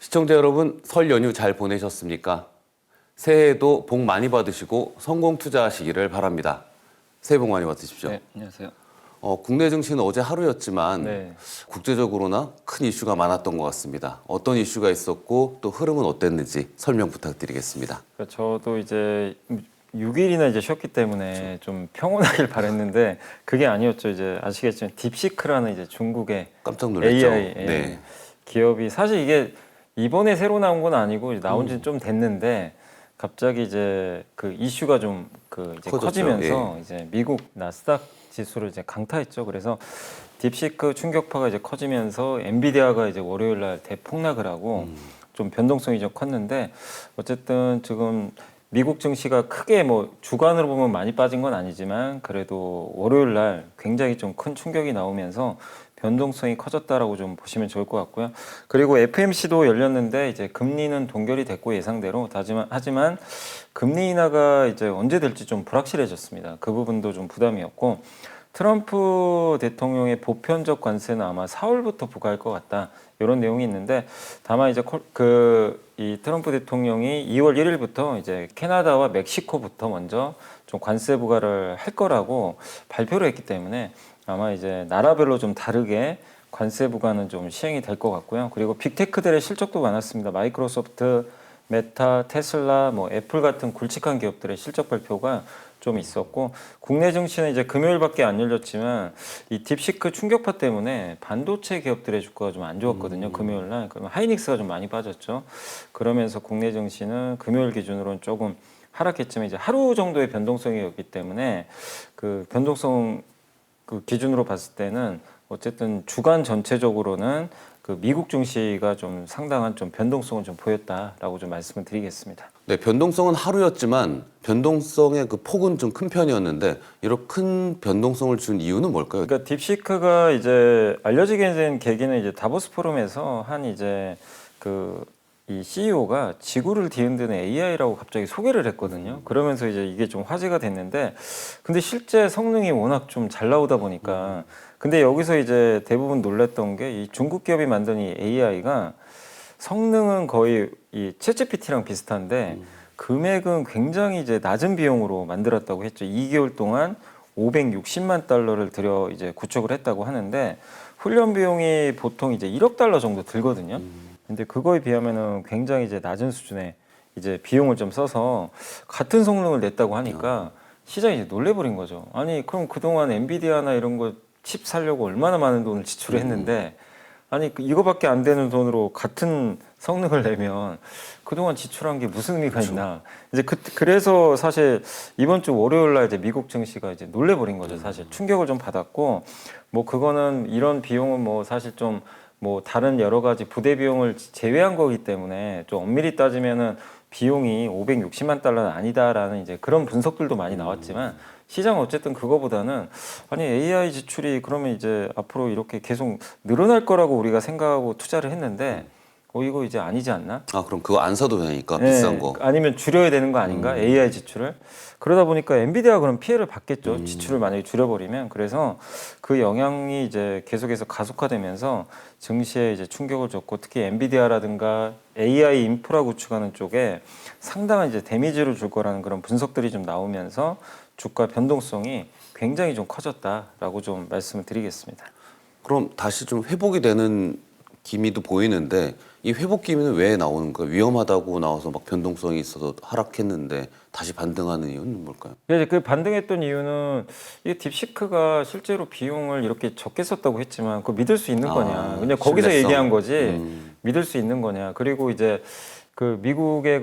시청자 여러분, 설 연휴 잘 보내셨습니까? 새해에도 복 많이 받으시고 성공 투자하시기를 바랍니다. 새해 복 많이 받으십시오. 네, 안녕하세요. 국내 증시는 어제 하루였지만 네. 국제적으로나 큰 이슈가 많았던 것 같습니다. 어떤 이슈가 있었고 또 흐름은 어땠는지 설명 부탁드리겠습니다. 그러니까 저도 이제 6일이나 이제 쉬었기 때문에 좀 평온하길 바랬는데 그게 아니었죠. 이제 아시겠지만 딥시크라는 이제 중국의 깜짝 놀랐죠? AI 네. 기업이 사실 이게 이번에 새로 나온 건 아니고 나온 지는 좀 됐는데 갑자기 이제 그 이슈가 좀 이제 커졌죠. 커지면서 예. 이제 미국 나스닥 지수를 이제 강타했죠. 그래서 딥시크 충격파가 이제 커지면서 엔비디아가 이제 월요일 날 대폭락을 하고 좀 변동성이 좀 컸는데 어쨌든 지금 미국 증시가 크게 뭐 주간으로 보면 많이 빠진 건 아니지만 그래도 월요일 날 굉장히 좀 큰 충격이 나오면서 변동성이 커졌다라고 좀 보시면 좋을 것 같고요. 그리고 FMC도 열렸는데 이제 금리는 동결이 됐고 예상대로 하지만 금리 인하가 이제 언제 될지 좀 불확실해졌습니다. 그 부분도 좀 부담이었고 트럼프 대통령의 보편적 관세는 아마 4월부터 부과할 것 같다. 이런 내용이 있는데 다만 이제 이 트럼프 대통령이 2월 1일부터 이제 캐나다와 멕시코부터 먼저 좀 관세 부과를 할 거라고 발표를 했기 때문에 아마 이제 나라별로 좀 다르게 관세 부과는 좀 시행이 될 것 같고요. 그리고 빅테크들의 실적도 많았습니다. 마이크로소프트, 메타, 테슬라, 뭐 애플 같은 굵직한 기업들의 실적 발표가 좀 있었고 국내 증시는 이제 금요일밖에 안 열렸지만 이 딥시크 충격파 때문에 반도체 기업들의 주가가 좀 안 좋았거든요. 금요일 날. 그러면 하이닉스가 좀 많이 빠졌죠. 그러면서 국내 증시는 금요일 기준으로는 조금 하락했지만 이제 하루 정도의 변동성이었기 때문에 그 변동성 그 기준으로 봤을 때는 어쨌든 주간 전체적으로는 그 미국 증시가 좀 상당한 좀 변동성을 좀 보였다라고 좀 말씀을 드리겠습니다. 네, 변동성은 하루였지만 변동성의 그 폭은 좀 큰 편이었는데 이렇게 큰 변동성을 준 이유는 뭘까요? 그러니까 딥시크가 이제 알려지게 된 계기는 이제 다보스 포럼에서 한 이제 이 CEO가 지구를 뒤흔드는 AI라고 갑자기 소개를 했거든요. 그러면서 이제 이게 좀 화제가 됐는데, 근데 실제 성능이 워낙 좀 잘 나오다 보니까, 근데 여기서 이제 대부분 놀랬던 게 이 중국 기업이 만든 이 AI가 성능은 거의 이 챗GPT랑 비슷한데 금액은 굉장히 이제 낮은 비용으로 만들었다고 했죠. 2개월 동안 560만 달러를 들여 이제 구축을 했다고 하는데 훈련 비용이 보통 이제 1억 달러 정도 들거든요. 근데 그거에 비하면은 굉장히 이제 낮은 수준의 이제 비용을 좀 써서 같은 성능을 냈다고 하니까 시장이 이제 놀래버린 거죠. 아니 그럼 그동안 엔비디아나 이런 거 칩 사려고 얼마나 많은 돈을 지출했는데 아니 이거밖에 안 되는 돈으로 같은 성능을 내면 그동안 지출한 게 무슨 의미가 있나. 이제 그래서 사실 이번 주 월요일 날 이제 미국 증시가 이제 놀래버린 거죠. 사실 충격을 좀 받았고 뭐 그거는 이런 비용은 뭐 사실 좀 뭐 다른 여러 가지 부대 비용을 제외한 거기 때문에 좀 엄밀히 따지면은 비용이 560만 달러는 아니다라는 이제 그런 분석들도 많이 나왔지만 시장은 어쨌든 그거보다는 아니 AI 지출이 그러면 이제 앞으로 이렇게 계속 늘어날 거라고 우리가 생각하고 투자를 했는데 이거 이제 아니지 않나? 아, 그럼 그거 안 사도 되니까 비싼 거. 아니면 줄여야 되는 거 아닌가? AI 지출을. 그러다 보니까 엔비디아가 그럼 피해를 받겠죠. 지출을 만약에 줄여버리면. 그래서 그 영향이 이제 계속해서 가속화되면서 증시에 이제 충격을 줬고 특히 엔비디아라든가 AI 인프라 구축하는 쪽에 상당한 이제 데미지를 줄 거라는 그런 분석들이 좀 나오면서 주가 변동성이 굉장히 좀 커졌다라고 좀 말씀을 드리겠습니다. 그럼 다시 좀 회복이 되는 기미도 보이는데 이 회복 기미는 왜 나오는 거예요? 위험하다고 나와서 막 변동성이 있어서 하락했는데 다시 반등하는 이유는 뭘까요? 그 반등했던 이유는 이 딥시크가 실제로 비용을 이렇게 적게 썼다고 했지만 그거 믿을 수 있는 거냐? 그냥 거기서 신뢰성. 얘기한 거지 믿을 수 있는 거냐? 그리고 이제 그 미국의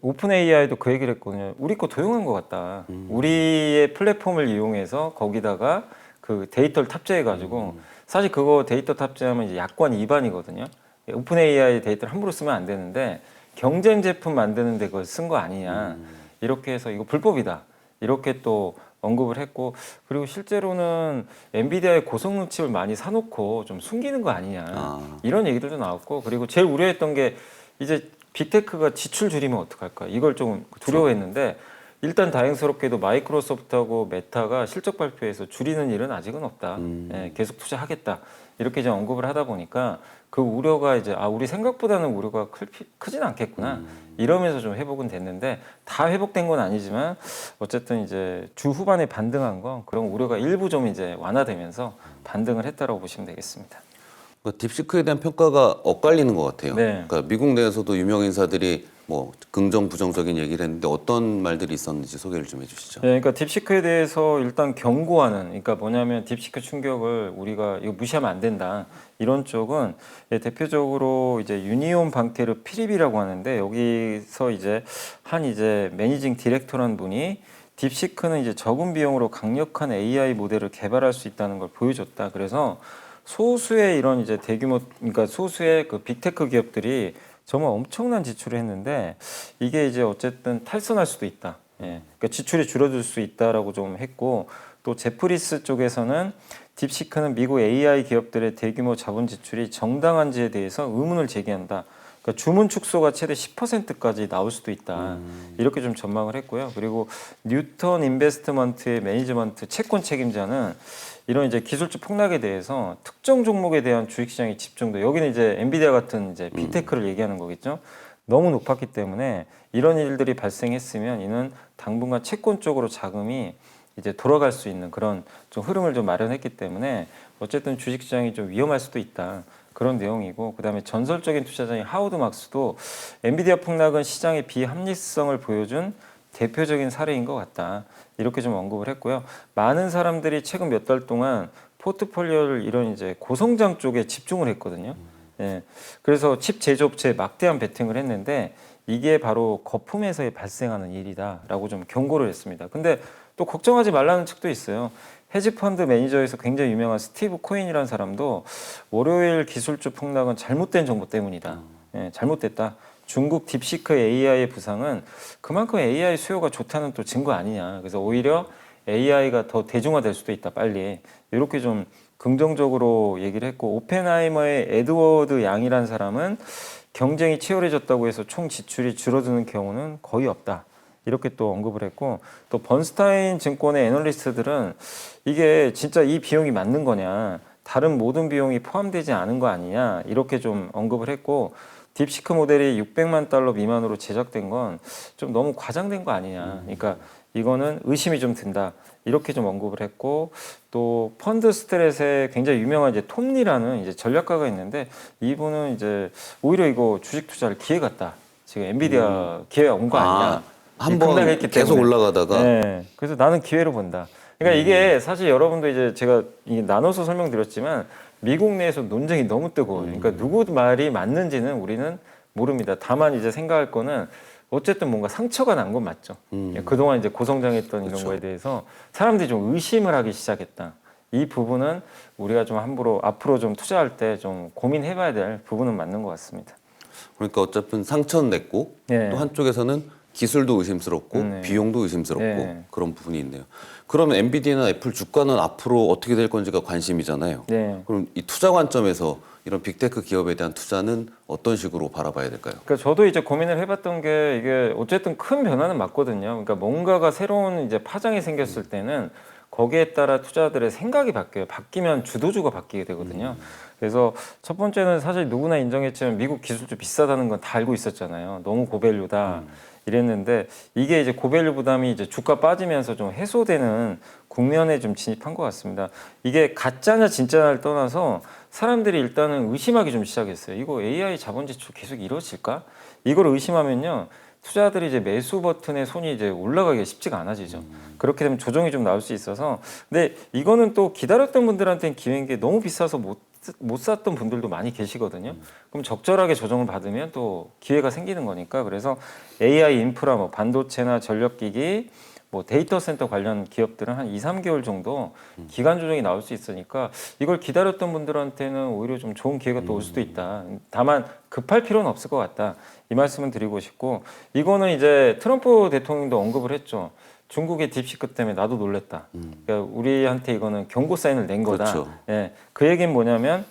오픈 AI도 그 얘기를 했거든요. 우리 거 도용한 것 같다. 우리의 플랫폼을 이용해서 거기다가 그 데이터를 탑재해가지고 사실 그거 데이터 탑재하면 이제 약관 위반이거든요. 오픈 AI 데이터를 함부로 쓰면 안 되는데 경쟁 제품 만드는데 그걸 쓴 거 아니냐. 이렇게 해서 이거 불법이다. 이렇게 또 언급을 했고 그리고 실제로는 엔비디아의 고성능 칩을 많이 사놓고 좀 숨기는 거 아니냐. 이런 얘기들도 나왔고 그리고 제일 우려했던 게 이제 빅테크가 지출 줄이면 어떡할까 이걸 좀 두려워했는데 일단 다행스럽게도 마이크로소프트하고 메타가 실적 발표에서 줄이는 일은 아직은 없다. 예, 계속 투자하겠다. 이렇게 좀 언급을 하다 보니까 그 우려가 이제 우리 생각보다는 우려가 크진 않겠구나. 이러면서 좀 회복은 됐는데 다 회복된 건 아니지만 어쨌든 이제 주 후반에 반등한 건 그런 우려가 일부 좀 이제 완화되면서 반등을 했다라고 보시면 되겠습니다. 그러니까 딥시크에 대한 평가가 엇갈리는 것 같아요. 네. 그러니까 미국 내에서도 유명 인사들이 뭐 긍정 부정적인 얘기를 했는데 어떤 말들이 있었는지 소개를 좀 해주시죠. 네, 그러니까 딥시크에 대해서 일단 경고하는, 그러니까 뭐냐면 딥시크 충격을 우리가 이거 무시하면 안 된다. 이런 쪽은 대표적으로 이제 유니온 방케르 피립이라고 하는데 여기서 이제 매니징 디렉터라는 분이 딥시크는 이제 적은 비용으로 강력한 AI 모델을 개발할 수 있다는 걸 보여줬다. 그래서 소수의 이런 이제 대규모, 그러니까 소수의 그 빅테크 기업들이 정말 엄청난 지출을 했는데 이게 이제 어쨌든 탈선할 수도 있다. 예. 그러니까 지출이 줄어들 수 있다라고 좀 했고 또 제프리스 쪽에서는 딥시크는 미국 AI 기업들의 대규모 자본 지출이 정당한지에 대해서 의문을 제기한다. 그러니까 주문 축소가 최대 10%까지 나올 수도 있다. 이렇게 좀 전망을 했고요. 그리고 뉴턴 인베스트먼트의 매니지먼트 채권 책임자는 이런 이제 기술적 폭락에 대해서 특정 종목에 대한 주식시장의 집중도 여기는 이제 엔비디아 같은 이제 빅테크를 얘기하는 거겠죠. 너무 높았기 때문에 이런 일들이 발생했으면 이는 당분간 채권 쪽으로 자금이 이제 돌아갈 수 있는 그런 좀 흐름을 좀 마련했기 때문에 어쨌든 주식시장이 좀 위험할 수도 있다. 그런 내용이고 그다음에 전설적인 투자자인 하워드 막스도 엔비디아 폭락은 시장의 비합리성을 보여준 대표적인 사례인 것 같다. 이렇게 좀 언급을 했고요. 많은 사람들이 최근 몇 달 동안 포트폴리오를 이런 이제 고성장 쪽에 집중을 했거든요. 예. 그래서 칩 제조업체에 막대한 베팅을 했는데 이게 바로 거품에서 발생하는 일이다라고 좀 경고를 했습니다. 근데 또 걱정하지 말라는 측도 있어요. 헤지펀드 매니저에서 굉장히 유명한 스티브 코인이라는 사람도 월요일 기술주 폭락은 잘못된 정보 때문이다. 예, 잘못됐다. 중국 딥시크 AI의 부상은 그만큼 AI 수요가 좋다는 또 증거 아니냐. 그래서 오히려 AI가 더 대중화될 수도 있다. 빨리. 이렇게 좀 긍정적으로 얘기를 했고 오펜하이머의 에드워드 양이라는 사람은 경쟁이 치열해졌다고 해서 총 지출이 줄어드는 경우는 거의 없다. 이렇게 또 언급을 했고 또 번스타인 증권의 애널리스트들은 이게 진짜 이 비용이 맞는 거냐 다른 모든 비용이 포함되지 않은 거 아니냐 이렇게 좀 언급을 했고 딥시크 모델이 600만 달러 미만으로 제작된 건 좀 너무 과장된 거 아니냐 그러니까 이거는 의심이 좀 든다 이렇게 좀 언급을 했고 또 펀드 스트렛에 굉장히 유명한 이제 톰리라는 이제 전략가가 있는데 이분은 이제 오히려 이거 주식 투자를 기회 같다 지금 엔비디아 기회 온 거 아니냐 한번 계속 올라가다가 네. 그래서 나는 기회로 본다. 그러니까 이게 사실 여러분도 이제 제가 나눠서 설명드렸지만 미국 내에서 논쟁이 너무 뜨거워요. 그러니까 누구 말이 맞는지는 우리는 모릅니다. 다만 이제 생각할 거는 어쨌든 뭔가 상처가 난 건 맞죠. 그동안 이제 고성장했던 이런 그렇죠. 거에 대해서 사람들이 좀 의심을 하기 시작했다. 이 부분은 우리가 좀 앞으로 좀 투자할 때 좀 고민해봐야 될 부분은 맞는 것 같습니다. 그러니까 어차피 상처는 냈고 네. 또 한쪽에서는 기술도 의심스럽고 네. 비용도 의심스럽고 네. 그런 부분이 있네요. 그러면 엔비디아나 애플 주가는 앞으로 어떻게 될 건지가 관심이잖아요. 네. 그럼 이 투자 관점에서 이런 빅테크 기업에 대한 투자는 어떤 식으로 바라봐야 될까요? 그러니까 저도 이제 고민을 해봤던 게 이게 어쨌든 큰 변화는 맞거든요. 그러니까 뭔가가 새로운 이제 파장이 생겼을 때는 거기에 따라 투자들의 생각이 바뀌어요. 바뀌면 주도주가 바뀌게 되거든요. 그래서 첫 번째는 사실 누구나 인정했지만 미국 기술주 비싸다는 건 다 알고 있었잖아요. 너무 고밸류다. 이랬는데 이게 이제 고밸류 부담이 이제 주가 빠지면서 좀 해소되는 국면에 좀 진입한 것 같습니다. 이게 가짜냐 진짜냐를 떠나서 사람들이 일단은 의심하기 좀 시작했어요. 이거 AI 자본 지출 계속 이루어질까? 이걸 의심하면요. 투자들이 이제 매수 버튼에 손이 이제 올라가기가 쉽지가 않아지죠. 그렇게 되면 조정이 좀 나올 수 있어서. 근데 이거는 또 기다렸던 분들한테는 기회인 게 너무 비싸서 못 샀던 분들도 많이 계시거든요. 그럼 적절하게 조정을 받으면 또 기회가 생기는 거니까. 그래서 AI 인프라, 뭐 반도체나 전력기기, 뭐 데이터 센터 관련 기업들은 한 2, 3개월 정도 기간 조정이 나올 수 있으니까 이걸 기다렸던 분들한테는 오히려 좀 좋은 기회가 또 올 수도 있다. 다만 급할 필요는 없을 것 같다. 이 말씀은 드리고 싶고 이거는 이제 트럼프 대통령도 언급을 했죠. 중국의 딥시크 때문에 나도 놀랬다. 그러니까 우리한테 이거는 경고 사인을 낸 거다. 그렇죠. 예, 그 얘기는 뭐냐면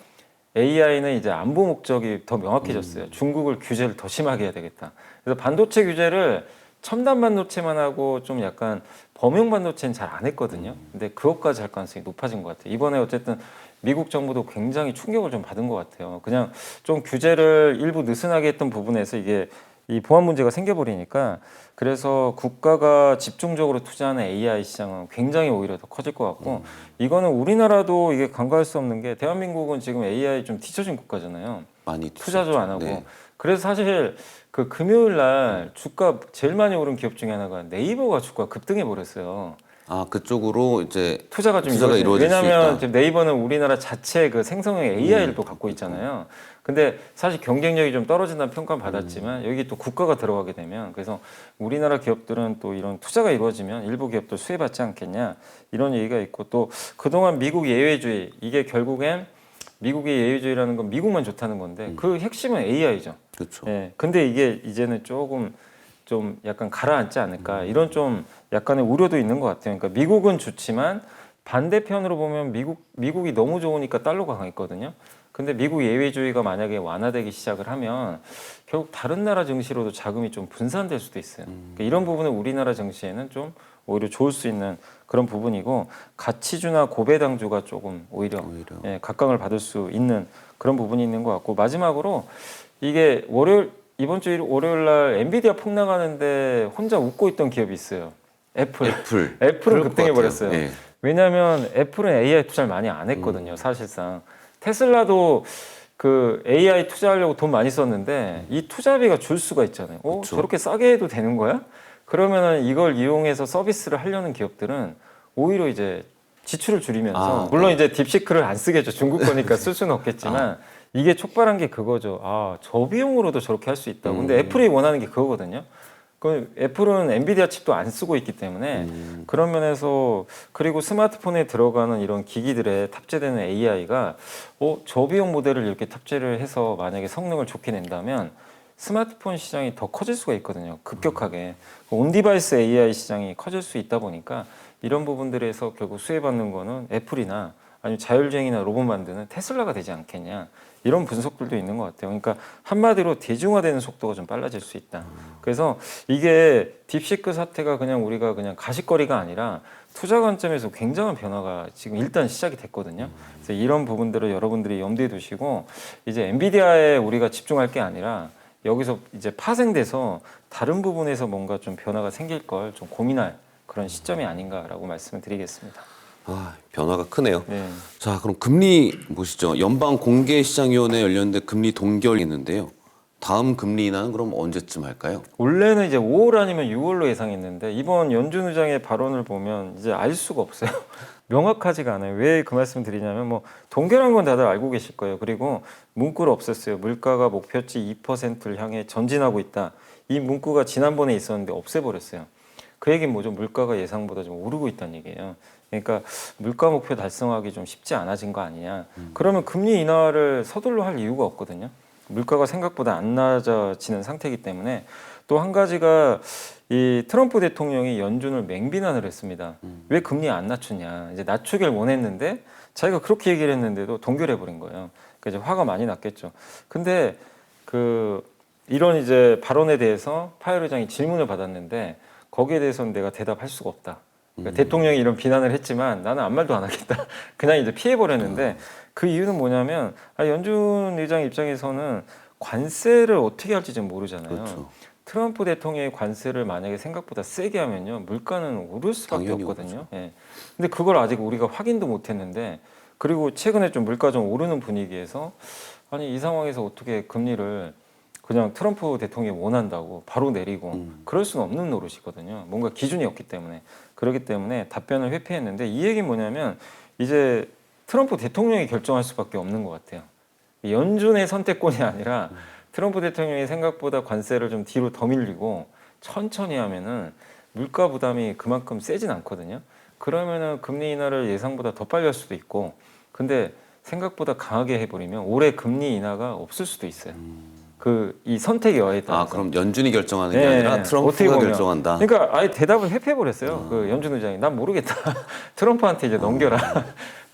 AI는 이제 안보 목적이 더 명확해졌어요. 중국을 규제를 더 심하게 해야 되겠다. 그래서 반도체 규제를 첨단 반도체만 하고 좀 약간 범용 반도체는 잘 안 했거든요. 근데 그것까지 할 가능성이 높아진 것 같아요. 이번에 어쨌든 미국 정부도 굉장히 충격을 좀 받은 것 같아요. 그냥 좀 규제를 일부 느슨하게 했던 부분에서 이게 이 보안 문제가 생겨버리니까 그래서 국가가 집중적으로 투자하는 AI 시장은 굉장히 오히려 더 커질 것 같고 이거는 우리나라도 이게 간과할 수 없는 게 대한민국은 지금 AI 좀 뒤처진 국가잖아요. 많이 투자도 안 하고. 네. 그래서 사실 그 금요일 날 주가 제일 많이 오른 기업 중에 하나가 네이버가 주가 급등해 버렸어요. 아 그쪽으로 이제 투자가 좀 투자가 이루어질 수 왜냐하면 있다. 지금 네이버는 우리나라 자체 그 생성형 AI를 또 갖고 있잖아요. 근데 사실 경쟁력이 좀 떨어진다는 평가는 받았지만 여기 또 국가가 들어가게 되면 그래서 우리나라 기업들은 또 이런 투자가 이루어지면 일부 기업들 수혜받지 않겠냐 이런 얘기가 있고 또 그동안 미국 예외주의 이게 결국엔 미국의 예외주의라는 건 미국만 좋다는 건데 그 핵심은 AI죠. 그렇죠. 예. 근데 이게 이제는 조금 좀 약간 가라앉지 않을까 이런 좀 약간의 우려도 있는 것 같아요. 그러니까 미국은 좋지만 반대편으로 보면 미국이 너무 좋으니까 달러가 강했거든요. 근데 미국 예외주의가 만약에 완화되기 시작을 하면 결국 다른 나라 증시로도 자금이 좀 분산될 수도 있어요. 그러니까 이런 부분은 우리나라 증시에는 좀 오히려 좋을 수 있는 그런 부분이고 가치주나 고배당주가 조금 오히려 예, 각광을 받을 수 있는 그런 부분이 있는 것 같고 마지막으로 이게 이번 주 월요일 날 엔비디아 폭락하는데 혼자 웃고 있던 기업이 있어요. 애플은 그럴 것 급등해 같아요. 버렸어요. 예. 왜냐하면 애플은 AI 투자를 많이 안 했거든요. 사실상 테슬라도 그 AI 투자하려고 돈 많이 썼는데 이 투자비가 줄 수가 있잖아요. 그쵸. 저렇게 싸게 해도 되는 거야? 그러면은 이걸 이용해서 서비스를 하려는 기업들은 오히려 이제 지출을 줄이면서 물론 이제 딥시크를 안 쓰겠죠. 중국 거니까 쓸 수는 없겠지만 이게 촉발한 게 그거죠. 아, 저비용으로도 저렇게 할 수 있다고. 근데 애플이 원하는 게 그거거든요. 그 애플은 엔비디아 칩도 안 쓰고 있기 때문에 그런 면에서 그리고 스마트폰에 들어가는 이런 기기들에 탑재되는 AI가 저비용 모델을 이렇게 탑재를 해서 만약에 성능을 좋게 낸다면 스마트폰 시장이 더 커질 수가 있거든요. 급격하게. 온디바이스 AI 시장이 커질 수 있다 보니까 이런 부분들에서 결국 수혜받는 거는 애플이나 아니면 자율주행이나 로봇 만드는 테슬라가 되지 않겠냐. 이런 분석들도 있는 것 같아요. 그러니까 한마디로 대중화되는 속도가 좀 빨라질 수 있다. 그래서 이게 딥시크 사태가 그냥 우리가 그냥 가십거리가 아니라 투자 관점에서 굉장한 변화가 지금 일단 시작이 됐거든요. 그래서 이런 부분들을 여러분들이 염두에 두시고 이제 엔비디아에 우리가 집중할 게 아니라 여기서 이제 파생돼서 다른 부분에서 뭔가 좀 변화가 생길 걸 좀 고민할 그런 시점이 아닌가라고 말씀을 드리겠습니다. 아, 변화가 크네요. 네. 자, 그럼 금리 보시죠. 연방공개시장위원회 열렸는데 금리 동결이 있는데요. 다음 금리 인하는 그럼 언제쯤 할까요? 원래는 이제 5월 아니면 6월로 예상했는데 이번 연준 의장의 발언을 보면 이제 알 수가 없어요. 명확하지가 않아요. 왜 그 말씀 드리냐면 뭐 동결한 건 다들 알고 계실 거예요. 그리고 문구를 없앴어요. 물가가 목표치 2%를 향해 전진하고 있다. 이 문구가 지난번에 있었는데 없애버렸어요. 그 얘기는 뭐죠? 물가가 예상보다 좀 오르고 있다는 얘기예요. 그러니까 물가 목표 달성하기 좀 쉽지 않아진 거 아니냐. 그러면 금리 인하를 서둘러 할 이유가 없거든요. 물가가 생각보다 안 낮아지는 상태이기 때문에 또 한 가지가 이 트럼프 대통령이 연준을 맹비난을 했습니다. 왜 금리 안 낮추냐. 이제 낮추길 원했는데 자기가 그렇게 얘기를 했는데도 동결해 버린 거예요. 그러니까 이제 화가 많이 났겠죠. 근데 이런 이제 발언에 대해서 파웰 의장이 질문을 받았는데 거기에 대해서는 내가 대답할 수가 없다. 그러니까 대통령이 이런 비난을 했지만 나는 아무 말도 안 하겠다. 그냥 이제 피해버렸는데 그 이유는 뭐냐면 연준 의장 입장에서는 관세를 어떻게 할지 좀 모르잖아요. 그렇죠. 트럼프 대통령의 관세를 만약에 생각보다 세게 하면요. 물가는 오를 수밖에 당연히 없거든요. 예. 근데 그걸 아직 우리가 확인도 못 했는데 그리고 최근에 좀 물가 좀 오르는 분위기에서 아니 이 상황에서 어떻게 금리를 그냥 트럼프 대통령이 원한다고 바로 내리고 그럴 수는 없는 노릇이거든요. 뭔가 기준이 없기 때문에. 그렇기 때문에 답변을 회피했는데 이 얘기는 뭐냐면 이제 트럼프 대통령이 결정할 수밖에 없는 것 같아요. 연준의 선택권이 아니라 트럼프 대통령이 생각보다 관세를 좀 뒤로 더 밀리고 천천히 하면은 물가 부담이 그만큼 세진 않거든요. 그러면은 금리 인하를 예상보다 더 빨리 할 수도 있고 근데 생각보다 강하게 해버리면 올해 금리 인하가 없을 수도 있어요. 이 선택의 여하에 따라서. 아, 그럼 연준이 결정하는 게 아니라 트럼프가 결정한다. 그러니까 아예 대답을 회피해버렸어요. 그 연준 의장이 난 모르겠다. 트럼프한테 이제 넘겨라.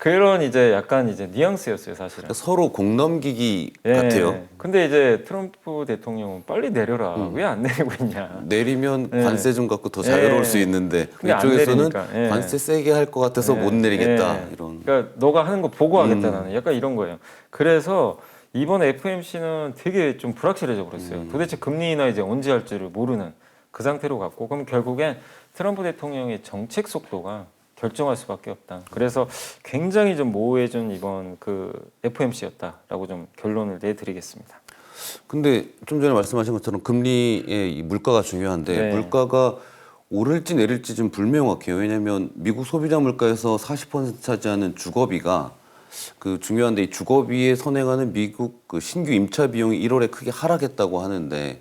그런 이제 약간 이제 뉘앙스였어요, 사실은. 그러니까 서로 공 넘기기 예. 같아요. 근데 이제 트럼프 대통령은 빨리 내려라. 왜 안 내리고 있냐. 내리면 예. 관세 좀 갖고 더 자유로울 예. 수 있는데 근데 안 이쪽에서는 내리니까. 예. 관세 세게 할 것 같아서 못 내리겠다. 예. 이런. 그러니까 너가 하는 거 보고 하겠다 나는. 약간 이런 거예요. 그래서 이번 FMC는 되게 좀 불확실해져 버렸어요. 도대체 금리 인하 이제 언제 할지를 모르는 그 상태로 갔고, 그럼 결국엔 트럼프 대통령의 정책 속도가 결정할 수밖에 없다. 그래서 굉장히 좀 모호해진 이번 그 FMC였다라고 좀 결론을 내드리겠습니다. 근데 좀 전에 말씀하신 것처럼 금리의 이 물가가 중요한데 네. 물가가 오를지 내릴지 좀 불명확해요. 왜냐하면 미국 소비자 물가에서 40% 차지하는 주거비가 그 중요한데 이 주거비에 선행하는 미국 그 신규 임차 비용이 1월에 크게 하락했다고 하는데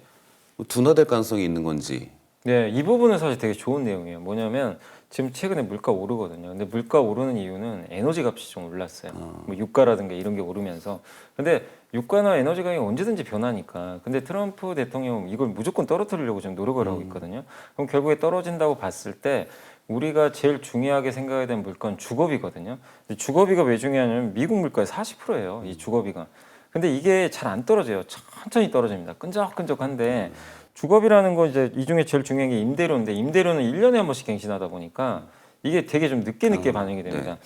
둔화될 가능성이 있는 건지. 네, 이 부분은 사실 되게 좋은 내용이에요. 뭐냐면 지금 최근에 물가 오르거든요. 근데 물가 오르는 이유는 에너지 값이 좀 올랐어요. 뭐 유가라든가 이런 게 오르면서. 근데 유가나 에너지 가격이 언제든지 변하니까. 근데 트럼프 대통령은 이걸 무조건 떨어뜨리려고 지금 노력을 하고 있거든요. 그럼 결국에 떨어진다고 봤을 때 우리가 제일 중요하게 생각해야 되는 물가는 주거비거든요. 근데 주거비가 왜 중요하냐면 미국 물가의 40%예요. 이 주거비가. 근데 이게 잘 안 떨어져요. 천천히 떨어집니다. 끈적끈적한데 주거비라는 건 이제 이 중에 제일 중요한 게 임대료인데 임대료는 1년에 한 번씩 갱신하다 보니까 이게 되게 좀 늦게 반영이 됩니다.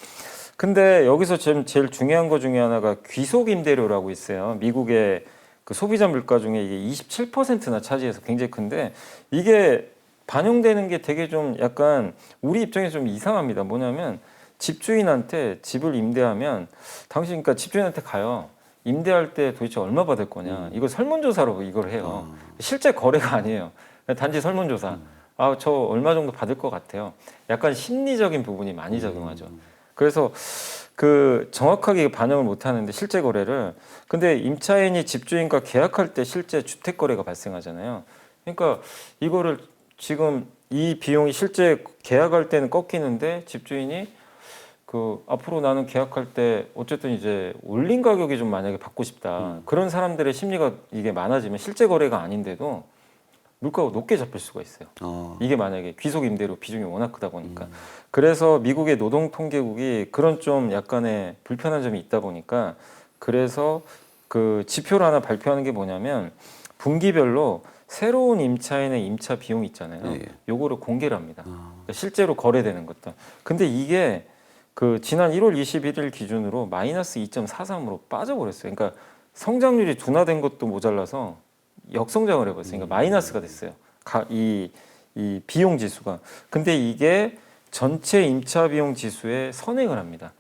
근데 여기서 지금 제일 중요한 거 중에 하나가 귀속 임대료라고 있어요. 미국의 그 소비자 물가 중에 이게 27%나 차지해서 굉장히 큰데 이게 반영되는 게 되게 좀 약간 우리 입장에서 좀 이상합니다. 뭐냐면 집주인한테 집을 임대하면 당신 그러니까 집주인한테 가요. 임대할 때 도대체 얼마 받을 거냐. 이거 설문조사로 이걸 해요. 실제 거래가 아니에요. 단지 설문조사. 아, 저 얼마 정도 받을 것 같아요. 약간 심리적인 부분이 많이 작용하죠. 그래서 그 정확하게 반영을 못 하는데 실제 거래를. 근데 임차인이 집주인과 계약할 때 실제 주택 거래가 발생하잖아요. 그러니까 이거를 지금 이 비용이 실제 계약할 때는 꺾이는데 집주인이 그 앞으로 나는 계약할 때 어쨌든 이제 올린 가격이 좀 만약에 받고 싶다. 그런 사람들의 심리가 이게 많아지면 실제 거래가 아닌데도 물가가 높게 잡힐 수가 있어요. 이게 만약에 귀속 임대료 비중이 워낙 크다 보니까. 그래서 미국의 노동통계국이 그런 좀 약간의 불편한 점이 있다 보니까 그래서 그 지표를 하나 발표하는 게 뭐냐면 분기별로 새로운 임차인의 임차 비용 있잖아요. 요거를 공개를 합니다. 그러니까 실제로 거래되는 것도. 근데 이게 그 지난 1월 21일 기준으로 마이너스 2.43으로 빠져버렸어요. 그러니까 성장률이 둔화된 것도 모자라서 역성장을 해버렸어요. 그러니까 마이너스가 됐어요. 이 비용 지수가. 근데 이게 전체 임차 비용 지수에 선행을 합니다.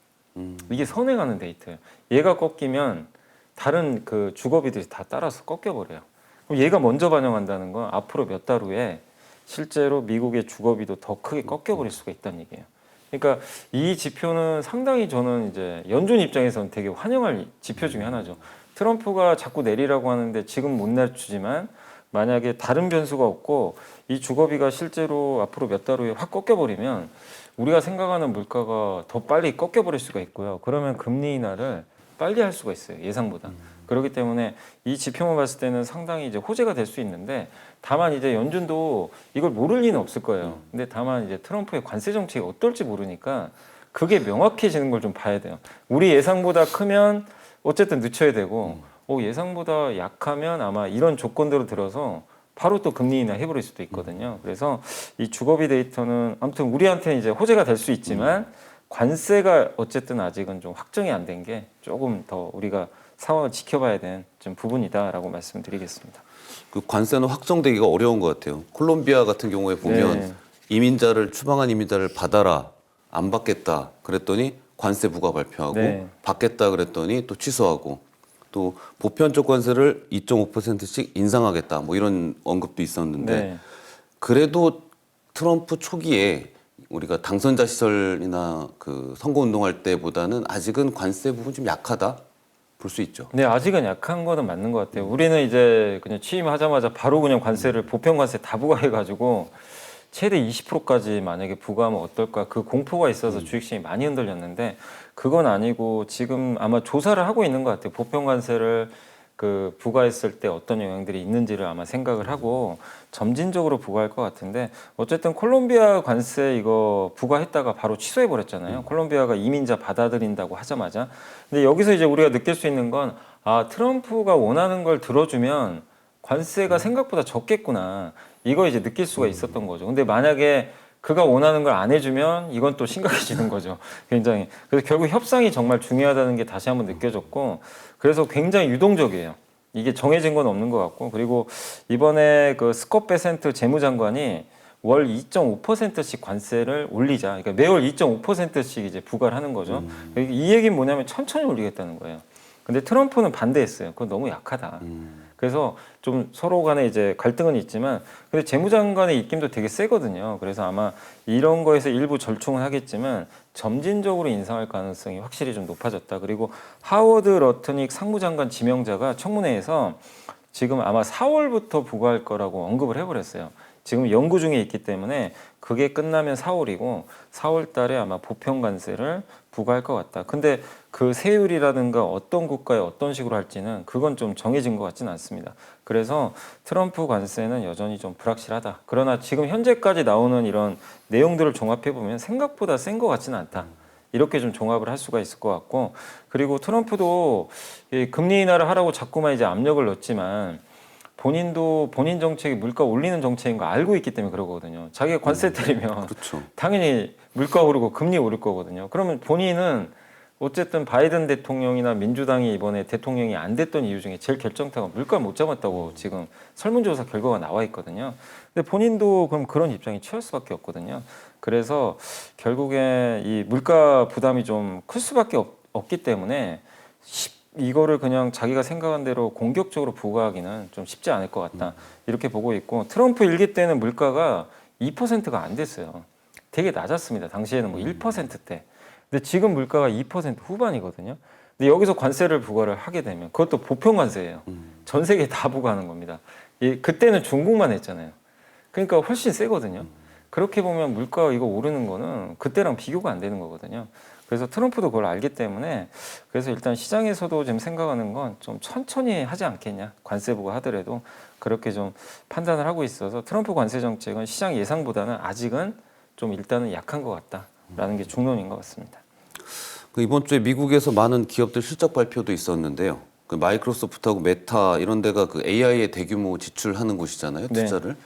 이게 선행하는 데이터예요. 얘가 꺾이면 다른 그 주거비들이 다 따라서 꺾여버려요. 그럼 얘가 먼저 반영한다는 건 앞으로 몇 달 후에 실제로 미국의 주거비도 더 크게 꺾여버릴 수가 있다는 얘기예요. 그러니까 이 지표는 상당히 저는 이제 연준 입장에서는 되게 환영할 지표 중에 하나죠. 트럼프가 자꾸 내리라고 하는데 지금 못 낮추지만 만약에 다른 변수가 없고 이 주거비가 실제로 앞으로 몇 달 후에 확 꺾여버리면 우리가 생각하는 물가가 더 빨리 꺾여버릴 수가 있고요. 그러면 금리 인하를 빨리 할 수가 있어요. 예상보다. 그렇기 때문에 이 지표만 봤을 때는 상당히 이제 호재가 될 수 있는데 다만 이제 연준도 이걸 모를 리는 없을 거예요. 근데 다만 이제 트럼프의 관세 정책이 어떨지 모르니까 그게 명확해지는 걸 좀 봐야 돼요. 우리 예상보다 크면 어쨌든 늦춰야 되고 예상보다 약하면 아마 이런 조건대로 들어서 바로 또 금리 인하 해버릴 수도 있거든요. 그래서 이 주거비 데이터는 아무튼 우리한테는 이제 호재가 될 수 있지만 관세가 어쨌든 아직은 좀 확정이 안 된 게 조금 더 우리가 상황을 지켜봐야 되는 좀 부분이다라고 말씀드리겠습니다. 그 관세는 확정되기가 어려운 것 같아요. 콜롬비아 같은 경우에 보면 이민자를 추방한 이민자를 받아라 안 받겠다 그랬더니 관세 부과 발표하고 받겠다 그랬더니 또 취소하고 또 보편적 관세를 2.5%씩 인상하겠다 뭐 이런 언급도 있었는데 그래도 트럼프 초기에 우리가 당선자 시절이나 그 선거운동할 때보다는 아직은 관세 부분 좀 약하다 볼 수 있죠. 네, 아직은 약한 거는 맞는 것 같아요. 우리는 이제 그냥 취임하자마자 바로 그냥 관세를 보편 관세 다 부과해가지고 최대 20%까지 만약에 부과하면 어떨까 그 공포가 있어서 주식시장이 많이 흔들렸는데 그건 아니고 지금 아마 조사를 하고 있는 것 같아요. 보편 관세를 그 부과했을 때 어떤 영향들이 있는지를 아마 생각을 하고 점진적으로 부과할 것 같은데 어쨌든 콜롬비아 관세 이거 부과했다가 바로 취소해 버렸잖아요. 콜롬비아가 이민자 받아들인다고 하자마자. 근데 여기서 이제 우리가 느낄 수 있는 건 아, 트럼프가 원하는 걸 들어주면 관세가 생각보다 적겠구나. 이거 이제 느낄 수가 있었던 거죠. 근데 만약에 그가 원하는 걸 안 해주면 이건 또 심각해지는 거죠. 굉장히. 그래서 결국 협상이 정말 중요하다는 게 다시 한번 느껴졌고, 그래서 굉장히 유동적이에요. 이게 정해진 건 없는 것 같고, 그리고 이번에 그 스콧 베센트 재무장관이 월 2.5%씩 관세를 올리자. 그러니까 매월 2.5%씩 이제 부과를 하는 거죠. 이 얘기는 뭐냐면 천천히 올리겠다는 거예요. 근데 트럼프는 반대했어요. 그건 너무 약하다. 그래서 좀 서로 간에 이제 갈등은 있지만 근데 재무장관의 입김도 되게 세거든요. 그래서 아마 이런 거에서 일부 절충은 하겠지만 점진적으로 인상할 가능성이 확실히 좀 높아졌다. 그리고 하워드 러트닉 상무장관 지명자가 청문회에서 지금 아마 4월부터 부과할 거라고 언급을 해버렸어요. 지금 연구 중에 있기 때문에 그게 끝나면 4월이고 4월 달에 아마 보편 관세를 부과할 것 같다. 근데 그 세율이라든가 어떤 국가에 어떤 식으로 할지는 그건 좀 정해진 것 같지는 않습니다. 그래서 트럼프 관세는 여전히 좀 불확실하다. 그러나 지금 현재까지 나오는 이런 내용들을 종합해 보면 생각보다 센 것 같지는 않다. 이렇게 좀 종합을 할 수가 있을 것 같고, 그리고 트럼프도 이 금리 인하를 하라고 자꾸만 이제 압력을 넣지만 본인도 본인 정책이 물가 올리는 정책인 거 알고 있기 때문에 그러거든요. 자기가 관세 때리면 그렇죠. 당연히 물가 오르고 금리 오를 거거든요. 그러면 본인은 어쨌든 바이든 대통령이나 민주당이 이번에 대통령이 안 됐던 이유 중에 제일 결정타가 물가 못 잡았다고 지금 설문조사 결과가 나와 있거든요. 근데 본인도 그럼 그런 입장이 취할 수밖에 없거든요. 그래서 결국에 이 물가 부담이 좀 클 수밖에 없기 때문에 이거를 그냥 자기가 생각한 대로 공격적으로 부과하기는 좀 쉽지 않을 것 같다. 이렇게 보고 있고, 트럼프 일기 때는 물가가 2%가 안 됐어요. 되게 낮았습니다. 당시에는 뭐 1%대. 근데 지금 물가가 2% 후반이거든요. 근데 여기서 관세를 부과를 하게 되면 그것도 보편 관세예요. 전 세계에 다 부과하는 겁니다. 그때는 중국만 했잖아요. 그러니까 훨씬 세거든요. 그렇게 보면 물가 이거 오르는 거는 그때랑 비교가 안 되는 거거든요. 그래서 트럼프도 그걸 알기 때문에 그래서 일단 시장에서도 지금 생각하는 건 좀 천천히 하지 않겠냐. 관세 부과하더라도 그렇게 좀 판단을 하고 있어서 트럼프 관세 정책은 시장 예상보다는 아직은 좀 일단은 약한 것 같다라는 게 중론인 것 같습니다. 그 이번 주에 미국에서 많은 기업들 실적 발표도 있었는데요. 그 마이크로소프트하고 메타 이런 데가 그 AI에 대규모 지출하는 곳이잖아요. 투자를.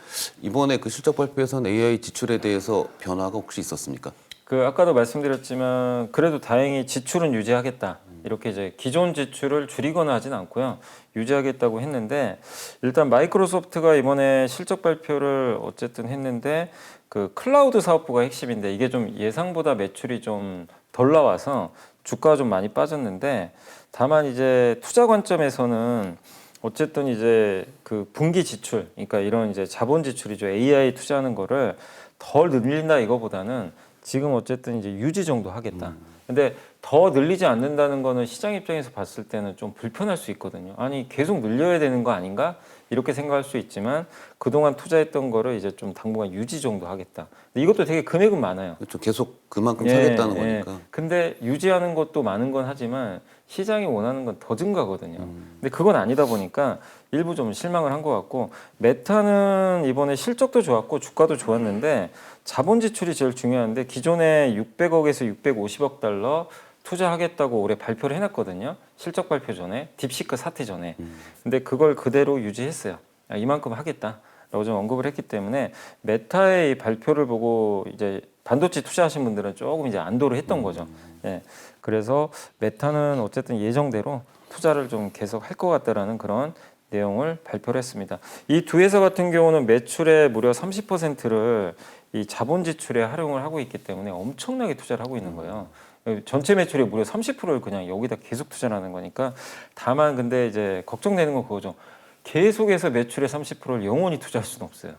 이번에 그 실적 발표에서는 AI 지출에 대해서 변화가 혹시 있었습니까? 그 아까도 말씀드렸지만 그래도 다행히 지출은 유지하겠다. 이렇게 이제 기존 지출을 줄이거나 하진 않고요. 유지하겠다고 했는데 일단 마이크로소프트가 이번에 실적 발표를 어쨌든 했는데 그 클라우드 사업부가 핵심인데 이게 좀 예상보다 매출이 좀 덜 나와서 주가가 좀 많이 빠졌는데 다만 이제 투자 관점에서는 어쨌든 이제 그 분기 지출, 그러니까 이런 이제 자본 지출이죠. AI 투자하는 거를 덜 늘린다 이거보다는 지금 어쨌든 이제 유지 정도 하겠다. 근데 더 늘리지 않는다는 거는 시장 입장에서 봤을 때는 좀 불편할 수 있거든요. 아니 계속 늘려야 되는 거 아닌가? 이렇게 생각할 수 있지만 그동안 투자했던 거를 이제 좀 당분간 유지 정도 하겠다. 근데 이것도 되게 금액은 많아요. 그렇죠. 계속 그만큼 사겠다는 거니까. 근데 유지하는 것도 많은 건 하지만 시장이 원하는 건 더 증가거든요. 근데 그건 아니다 보니까 일부 좀 실망을 한 것 같고, 메타는 이번에 실적도 좋았고 주가도 좋았는데 자본 지출이 제일 중요한데 기존에 600억에서 650억 달러 투자하겠다고 올해 발표를 해놨거든요. 실적 발표 전에, 딥시크 사태 전에. 근데 그걸 그대로 유지했어요. 이만큼 하겠다라고 좀 언급을 했기 때문에 메타의 이 발표를 보고 이제 반도체 투자하신 분들은 조금 이제 안도를 했던 거죠. 예. 그래서 메타는 어쨌든 예정대로 투자를 좀 계속 할 것 같다라는 그런 내용을 발표를 했습니다. 이 두 회사 같은 경우는 매출의 무려 30%를 이 자본 지출에 활용을 하고 있기 때문에 엄청나게 투자를 하고 있는 거예요. 전체 매출의 무려 30%를 그냥 여기다 계속 투자를 하는 거니까. 다만 근데 이제 걱정되는 건 그거죠. 계속해서 매출의 30%를 영원히 투자할 수는 없어요.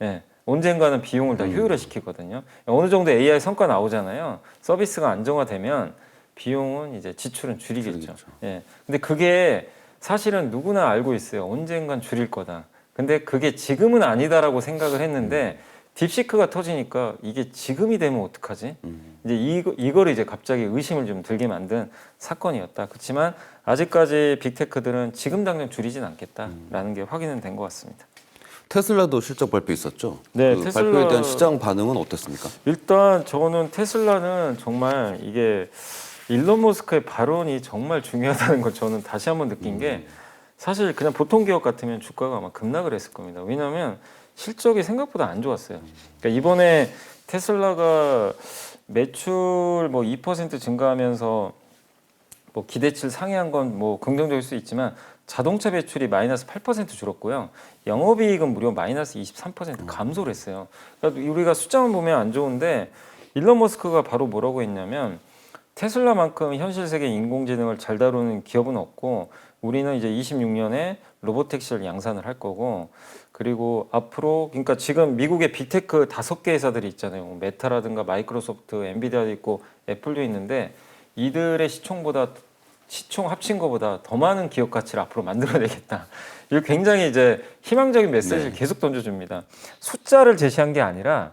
예. 언젠가는 비용을 다 효율화시키거든요. 어느 정도 AI 성과 나오잖아요. 서비스가 안정화되면 비용은 이제 지출은 줄이겠죠. 예. 근데 그게 사실은 누구나 알고 있어요. 언젠간 줄일 거다. 근데 그게 지금은 아니다라고 생각을 했는데 딥시크가 터지니까 이게 지금이 되면 어떡하지? 이제 이거를 이제 갑자기 의심을 좀 들게 만든 사건이었다. 그렇지만 아직까지 빅테크들은 지금 당장 줄이진 않겠다라는 게 확인은 된 것 같습니다. 테슬라도 실적 발표 있었죠? 네, 그 테슬라- 발표에 대한 시장 반응은 어땠습니까? 일단 저는 테슬라는 정말 이게 일론 머스크의 발언이 정말 중요하다는 걸 저는 다시 한번 느낀 게 사실 그냥 보통 기업 같으면 주가가 아마 급락을 했을 겁니다. 왜냐하면 실적이 생각보다 안 좋았어요. 그러니까 이번에 테슬라가 매출 뭐 2% 증가하면서 뭐 기대치를 상회한 건 뭐 긍정적일 수 있지만 자동차 매출이 마이너스 8% 줄었고요. 영업이익은 무려 마이너스 23% 감소를 했어요. 그러니까 우리가 숫자만 보면 안 좋은데 일론 머스크가 바로 뭐라고 했냐면 테슬라만큼 현실 세계 인공지능을 잘 다루는 기업은 없고 우리는 이제 26년에 로보택시를 양산을 할 거고 그리고 앞으로 그러니까 지금 미국의 빅테크 5개 회사들이 있잖아요. 뭐 메타라든가 마이크로소프트, 엔비디아도 있고 애플도 있는데 이들의 시총 합친 것보다 더 많은 기업 가치를 앞으로 만들어내겠다. 이거 굉장히 이제 희망적인 메시지를 계속 던져줍니다. 숫자를 제시한 게 아니라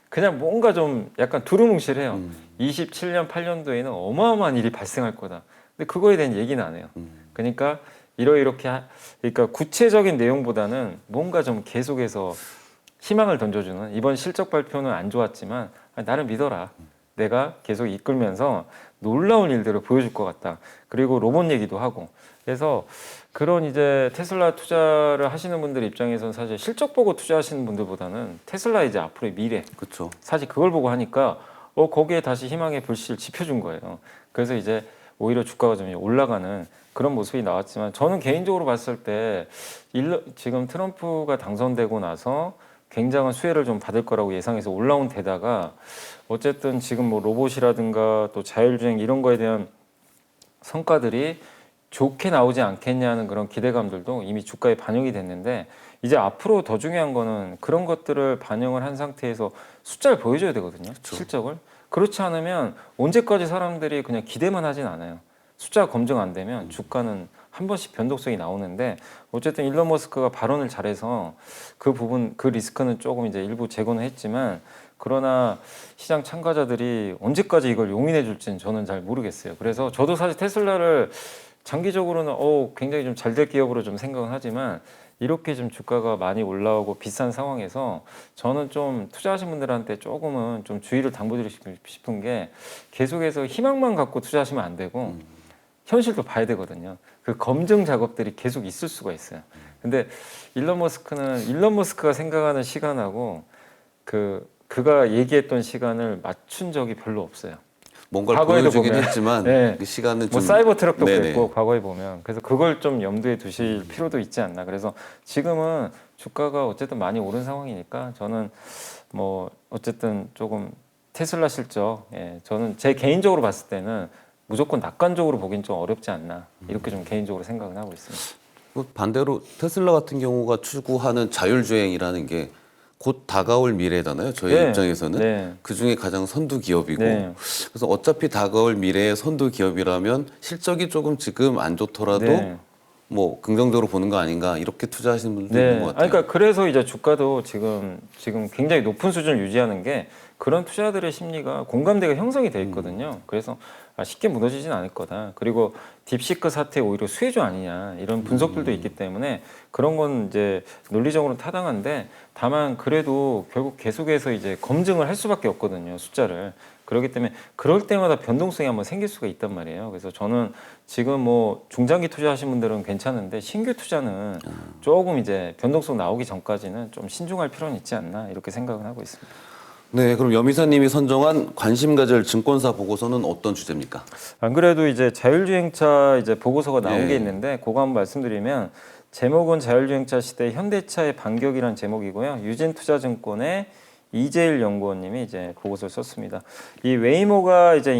그냥 뭔가 좀 약간 두루뭉실해요. 27년, 8년도에는 어마어마한 일이 발생할 거다. 근데 그거에 대한 얘기는 안 해요. 그러니까 그러니까 구체적인 내용보다는 뭔가 좀 계속해서 희망을 던져주는 이번 실적 발표는 안 좋았지만 나를 믿어라. 내가 계속 이끌면서 놀라운 일들을 보여줄 것 같다. 그리고 로봇 얘기도 하고. 그래서 그런 이제 테슬라 투자를 하시는 분들 입장에서는 사실 실적 보고 투자하시는 분들보다는 테슬라 이제 앞으로의 미래. 그렇죠. 사실 그걸 보고 하니까 거기에 다시 희망의 불씨를 지펴준 거예요. 그래서 이제 오히려 주가가 좀 올라가는 그런 모습이 나왔지만 저는 개인적으로 봤을 때 지금 트럼프가 당선되고 나서 굉장한 수혜를 좀 받을 거라고 예상해서 올라온 데다가 어쨌든 지금 뭐 로봇이라든가 또 자율주행 이런 거에 대한 성과들이 좋게 나오지 않겠냐는 그런 기대감들도 이미 주가에 반영이 됐는데 이제 앞으로 더 중요한 거는 그런 것들을 반영을 한 상태에서 숫자를 보여줘야 되거든요. 그쵸. 실적을. 그렇지 않으면 언제까지 사람들이 그냥 기대만 하진 않아요. 숫자가 검증 안 되면 주가는 한 번씩 변동성이 나오는데 어쨌든 일론 머스크가 발언을 잘해서 그 부분 그 리스크는 조금 이제 일부 제거는 했지만 그러나 시장 참가자들이 언제까지 이걸 용인해 줄지는 저는 잘 모르겠어요. 그래서 저도 사실 테슬라를 장기적으로는 굉장히 좀 잘 될 기업으로 좀 생각은 하지만 이렇게 좀 주가가 많이 올라오고 비싼 상황에서 저는 좀 투자하신 분들한테 조금은 좀 주의를 당부드리고 싶은 게 계속해서 희망만 갖고 투자하시면 안 되고 현실도 봐야 되거든요. 그 검증 작업들이 계속 있을 수가 있어요. 근데 일론 머스크가 생각하는 시간하고 그가 얘기했던 시간을 맞춘 적이 별로 없어요. 뭔가를 과거에도 보여주긴 보면. 했지만 네. 그 시간은 뭐 좀 사이버 트럭도 네네. 그랬고 과거에 보면 그래서 그걸 좀 염두에 두실 필요도 있지 않나. 그래서 지금은 주가가 어쨌든 많이 오른 상황이니까 저는 뭐 어쨌든 조금 테슬라 실적 저는 제 개인적으로 봤을 때는 무조건 낙관적으로 보긴 좀 어렵지 않나 이렇게 좀 개인적으로 생각은 하고 있습니다. 반대로 테슬라 같은 경우가 추구하는 자율주행이라는 게 곧 다가올 미래잖아요. 저희 네. 입장에서는 네. 그 중에 가장 선두 기업이고 네. 그래서 어차피 다가올 미래의 선두 기업이라면 실적이 조금 지금 안 좋더라도 네. 뭐 긍정적으로 보는 거 아닌가 이렇게 투자하시는 분들도 있는 것 같아요. 그러니까 그래서 이제 주가도 지금 굉장히 높은 수준을 유지하는 게 그런 투자들의 심리가 공감대가 형성이 돼 있거든요. 그래서 쉽게 무너지진 않을 거다. 그리고 딥시크 사태 오히려 수혜주 아니냐 이런 분석들도 있기 때문에 그런 건 이제 논리적으로는 타당한데 다만 그래도 결국 계속해서 이제 검증을 할 수밖에 없거든요. 숫자를. 그렇기 때문에 그럴 때마다 변동성이 한번 생길 수가 있단 말이에요. 그래서 저는 지금 뭐 중장기 투자하신 분들은 괜찮은데 신규 투자는 조금 이제 변동성 나오기 전까지는 좀 신중할 필요는 있지 않나 이렇게 생각을 하고 있습니다. 네, 그럼 여미사님이 선정한 관심 가질 증권사 보고서는 어떤 주제입니까? 안 그래도 이제 자율주행차 이제 보고서가 나온 예. 게 있는데 그거 한번 말씀드리면 제목은 자율주행차 시대 현대차의 반격이라는 제목이고요. 유진투자증권의 이재일 연구원님이 이제 보고서를 썼습니다. 이 웨이모가 이제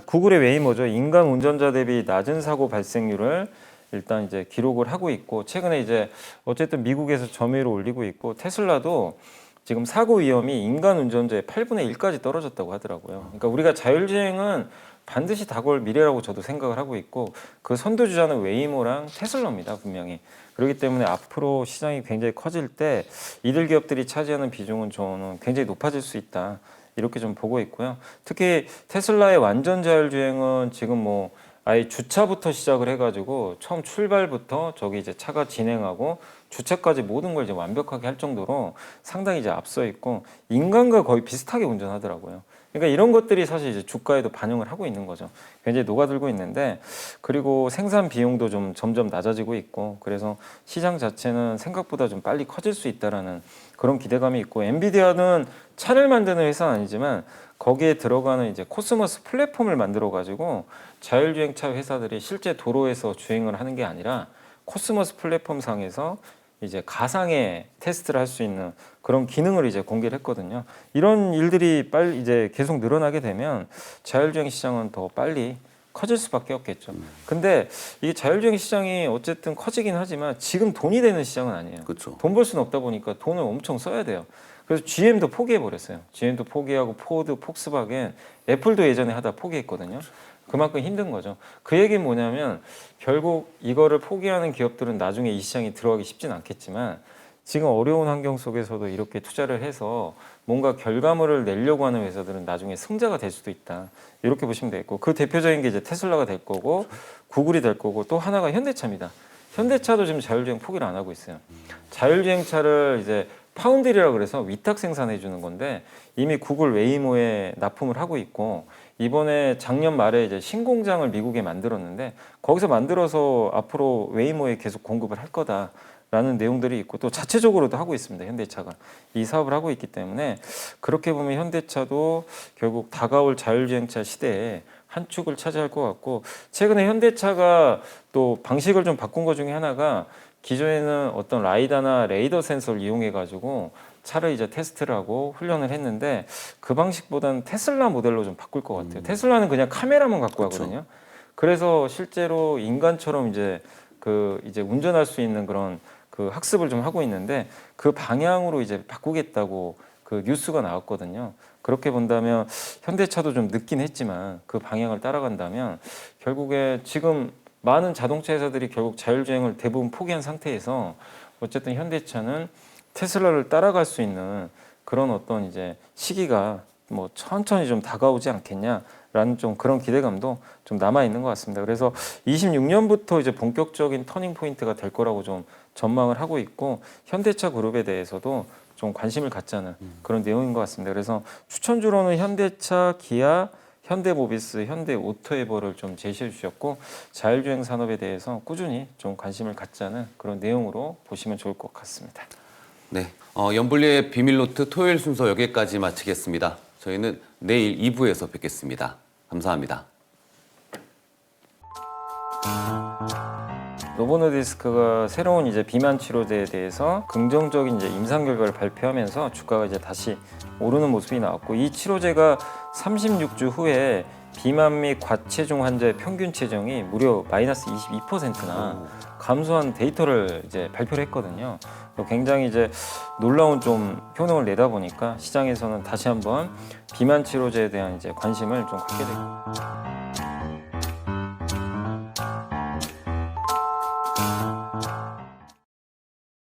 구글의 웨이모죠. 인간 운전자 대비 낮은 사고 발생률을 일단 이제 기록을 하고 있고 최근에 이제 어쨌든 미국에서 점유율을 올리고 있고 테슬라도 지금 사고 위험이 인간 운전자의 8분의 1까지 떨어졌다고 하더라고요. 그러니까 우리가 자율주행은 반드시 다가올 미래라고 저도 생각을 하고 있고 그 선두주자는 웨이모랑 테슬라입니다, 분명히. 그렇기 때문에 앞으로 시장이 굉장히 커질 때 이들 기업들이 차지하는 비중은 저는 굉장히 높아질 수 있다. 이렇게 좀 보고 있고요. 특히 테슬라의 완전 자율주행은 지금 뭐 아예 주차부터 시작을 해가지고 처음 출발부터 저기 이제 차가 진행하고 주차까지 모든 걸 이제 완벽하게 할 정도로 상당히 이제 앞서 있고 인간과 거의 비슷하게 운전하더라고요. 그러니까 이런 것들이 사실 이제 주가에도 반영을 하고 있는 거죠. 굉장히 녹아들고 있는데 그리고 생산 비용도 좀 점점 낮아지고 있고 그래서 시장 자체는 생각보다 좀 빨리 커질 수 있다라는 그런 기대감이 있고 엔비디아는 차를 만드는 회사는 아니지만 거기에 들어가는 이제 코스모스 플랫폼을 만들어 가지고 자율주행차 회사들이 실제 도로에서 주행을 하는 게 아니라 코스모스 플랫폼 상에서 이제 가상의 테스트를 할 수 있는 그런 기능을 이제 공개를 했거든요. 이런 일들이 빨리 이제 계속 늘어나게 되면 자율주행 시장은 더 빨리 커질 수밖에 없겠죠. 근데 이 자율주행 시장이 어쨌든 커지긴 하지만 지금 돈이 되는 시장은 아니에요. 그렇죠. 돈 벌 수는 없다 보니까 돈을 엄청 써야 돼요. 그래서 GM도 포기해 버렸어요. GM도 포기하고 포드, 폭스바겐, 애플도 예전에 하다 포기했거든요. 그만큼 힘든 거죠. 그 얘기는 뭐냐면 결국 이거를 포기하는 기업들은 나중에 이 시장에 들어가기 쉽진 않겠지만 지금 어려운 환경 속에서도 이렇게 투자를 해서 뭔가 결과물을 내려고 하는 회사들은 나중에 승자가 될 수도 있다. 이렇게 보시면 되겠고 그 대표적인 게 이제 테슬라가 될 거고 구글이 될 거고 또 하나가 현대차입니다. 현대차도 지금 자율주행 포기를 안 하고 있어요. 자율주행차를 이제 파운드리라고 그래서 위탁 생산해 주는 건데 이미 구글 웨이모에 납품을 하고 있고 이번에 작년 말에 이제 신공장을 미국에 만들었는데 거기서 만들어서 앞으로 웨이모에 계속 공급을 할 거다라는 내용들이 있고 또 자체적으로도 하고 있습니다. 현대차가 이 사업을 하고 있기 때문에 그렇게 보면 현대차도 결국 다가올 자율주행차 시대에 한 축을 차지할 것 같고 최근에 현대차가 또 방식을 좀 바꾼 것 중에 하나가 기존에는 어떤 라이다나 레이더 센서를 이용해 가지고 차를 이제 테스트를 하고 훈련을 했는데 그 방식보다는 테슬라 모델로 좀 바꿀 것 같아요. 테슬라는 그냥 카메라만 갖고 그렇죠. 가거든요. 그래서 실제로 인간처럼 이제 이제 운전할 수 있는 그런 그 학습을 좀 하고 있는데 그 방향으로 이제 바꾸겠다고 그 뉴스가 나왔거든요. 그렇게 본다면 현대차도 좀 늦긴 했지만 그 방향을 따라간다면 결국에 지금 많은 자동차 회사들이 결국 자율주행을 대부분 포기한 상태에서 어쨌든 현대차는 테슬라를 따라갈 수 있는 그런 어떤 이제 시기가 뭐 천천히 좀 다가오지 않겠냐라는 좀 그런 기대감도 좀 남아 있는 것 같습니다. 그래서 26년부터 이제 본격적인 터닝 포인트가 될 거라고 좀 전망을 하고 있고 현대차 그룹에 대해서도 좀 관심을 갖자는 그런 내용인 것 같습니다. 그래서 추천주로는 현대차, 기아, 현대모비스, 현대오토에버를 좀 제시해 주셨고 자율주행 산업에 대해서 꾸준히 좀 관심을 갖자는 그런 내용으로 보시면 좋을 것 같습니다. 네, 연불리의 비밀노트 토요일 순서 여기까지 마치겠습니다. 저희는 내일 2부에서 뵙겠습니다. 감사합니다. 노보노디스크가 새로운 이제 비만 치료제에 대해서 긍정적인 이제 임상 결과를 발표하면서 주가가 이제 다시 오르는 모습이 나왔고 이 치료제가 36주 후에 비만 및 과체중 환자의 평균 체중이 무려 마이너스 22%나 감소한 데이터를 이제 발표를 했거든요. 굉장히 이제 놀라운 좀 효능을 내다 보니까 시장에서는 다시 한번 비만 치료제에 대한 이제 관심을 좀 갖게 됐고.